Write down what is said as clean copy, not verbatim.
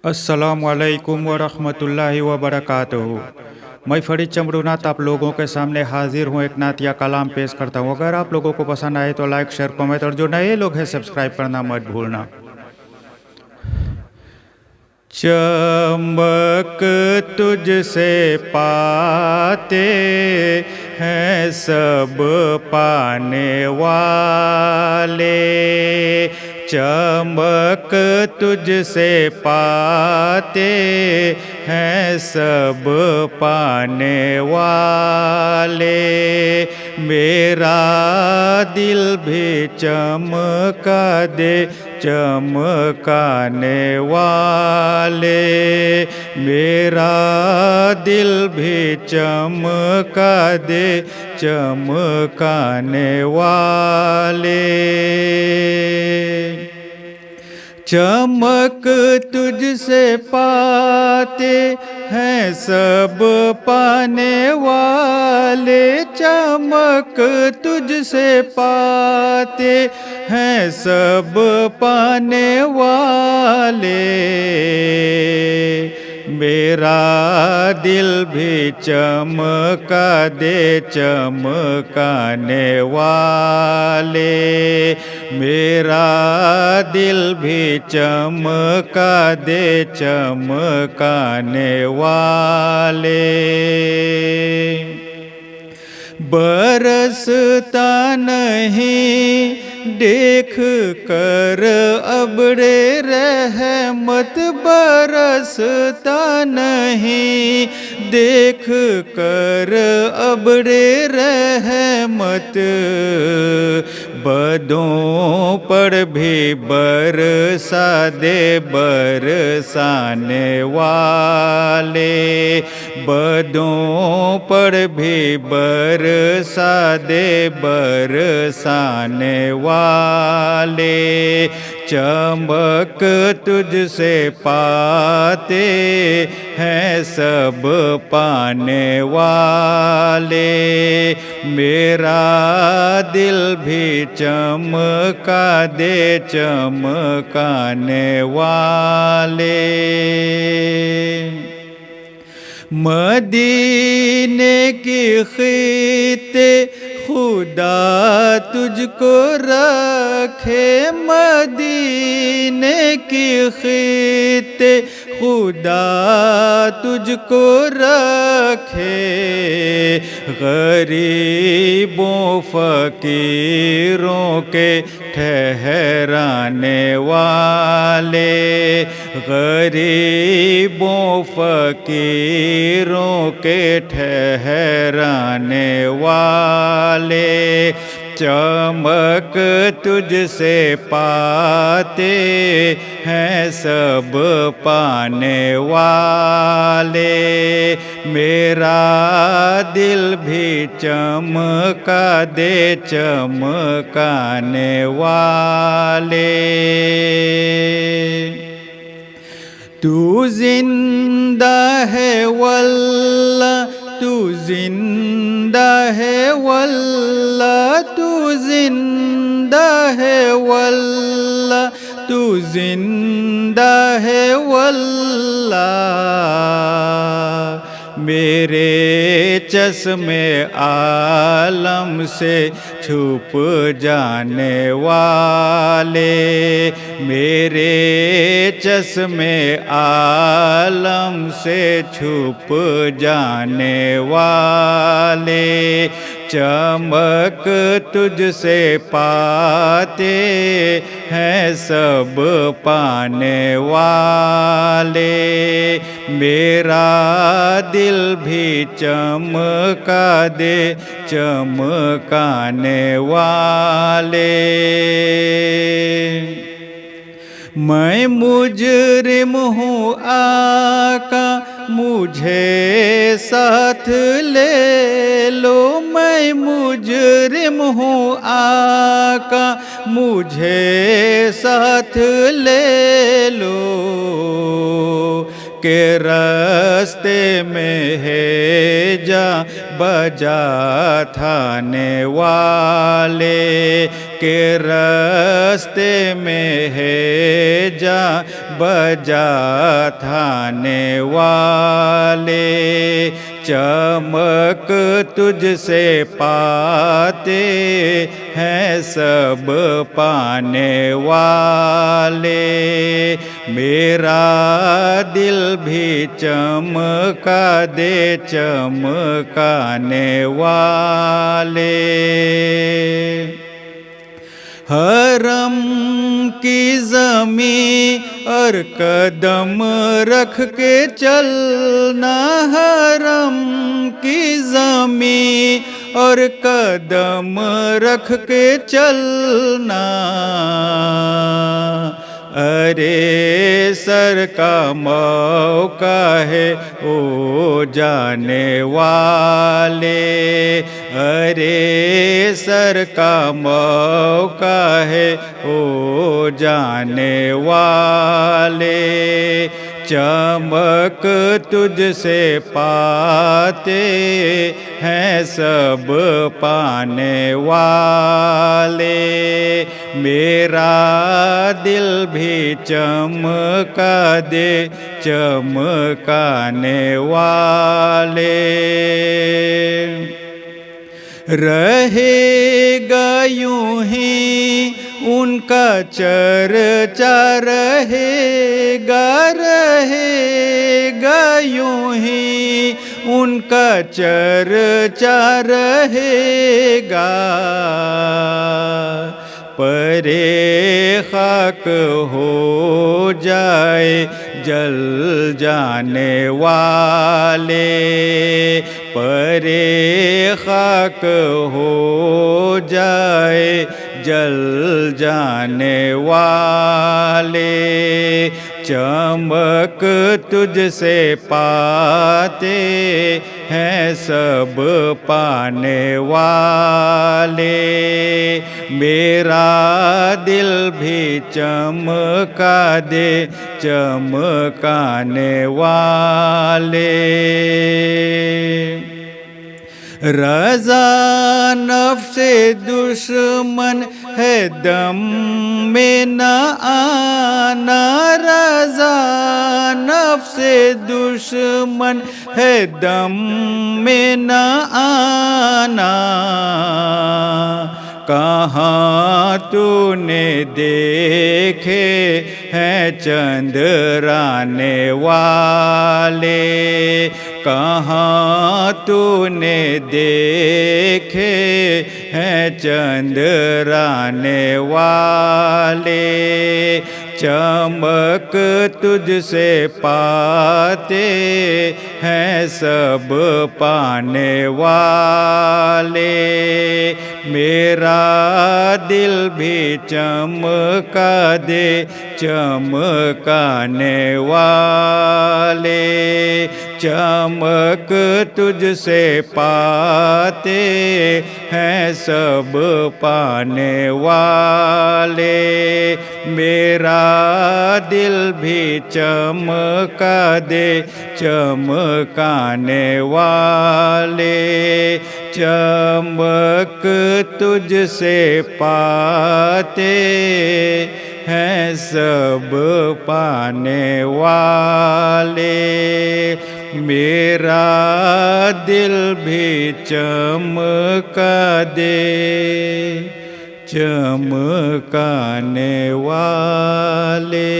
अस्सलामुअलैकुम वरहमतुल्लाहि वबरकातुहू। मैं फरीद चमरूनाथ आप लोगों के सामने हाजिर हूँ, एक नात या कलाम पेश करता हूँ। अगर आप लोगों को पसंद आए तो लाइक शेयर कमेंट और जो नए लोग हैं सब्सक्राइब करना मत भूलना। चमक तुझसे पाते हैं सब पाने वाले, चमक तुझसे पाते हैं सब पाने वाले। मेरा दिल भी चमका दे चमकाने वाले, मेरा दिल भी चमका दे चमकाने वाले। चमक तुझसे पाते हैं सब पाने वाले, चमक तुझसे पाते हैं सब पाने वाले। मेरा दिल भी चमका दे चमकाने वाले, मेरा दिल भी चमका दे चमकाने वाले। बरसता नहीं देख कर अबरे रहमत, बरसता नहीं देख कर अबरे रहमत। बदों पर भी बरसा दे बरसाने वाले, बदों पर भी बरसा दे बरसाने वाले। चमक तुझसे पाते हैं सब पाने वाले, मेरा दिल भी चमका दे चमकाने वाले। मदीने की खिते खुदा तुझको रखे, मदीने की खिते खुदा तुझको रखे। गरीबों फकीरों के ठहराने वाले, गरीबों फकीरों के ठहराने वाले। चमक तुझसे पाते हैं सब पाने वाले, मेरा दिल भी चमका दे चमकाने वाले। तू जिंदा है वल्लाह तू जिंदा है वल्लाह, तू जिंदा है वल्लाह, तू जिंदा है वल्लाह। मेरे चश्मे आलम से छुप जाने वाले, मेरे चश्मे आलम से छुप जाने वाले। चमक तुझसे पाते हैं सब पाने वाले, मेरा दिल भी चमका दे चमकाने वाले। मैं मुजरिम हूँ आका मुझे साथ ले लो, मैं मुजरिम हूँ आका मुझे साथ ले लो। के रास्ते में है जा बजा थाने वाले, के रास्ते में है जा बजा थाने वाले, चमक तुझसे पाते हैं सब पाने वाले। मेरा दिल भी चमका दे चमकाने वाले। हरम की ज़मीं और कदम रख के चलना, हरम की ज़मीं और कदम रख के चलना। अरे सर का मौका है ओ जाने वाले, अरे सर का मौका है ओ जाने वाले। चमक तुझसे पाते हैं सब पाने वाले। मेरा दिल भी चमका दे चमकाने वाले। रहेगा यूं ही उनका चर्चा, रहेगा रहेगा यूं ही उनका चर्चा रहेगा। परे खाक हो जाए जल जाने वाले, परे खाक हो जाए जल जाने वाले। चमक तुझसे पाते हैं सब पाने वाले। मेरा दिल भी चमका दे चमकाने वाले। रज़ा नफ्से दुश्मन है दम में न आना, रज़ा नफ्से दुश्मन है दम में न आना। कहाँ तूने देखे हैं चंद्राने वाले, कहाँ तूने देखे हैं चंद्राने वाले। चमक तुझसे पाते हैं सब पाने वाले। मेरा दिल भी चमका दे चमकाने वाले। चमक तुझसे पाते हैं सब पाने वाले। मेरा दिल भी चमका दे चमकाने वाले। चमक तुझसे पाते हैं सब पाने वाले। मेरा दिल भी चमका दे चमकाने वाले।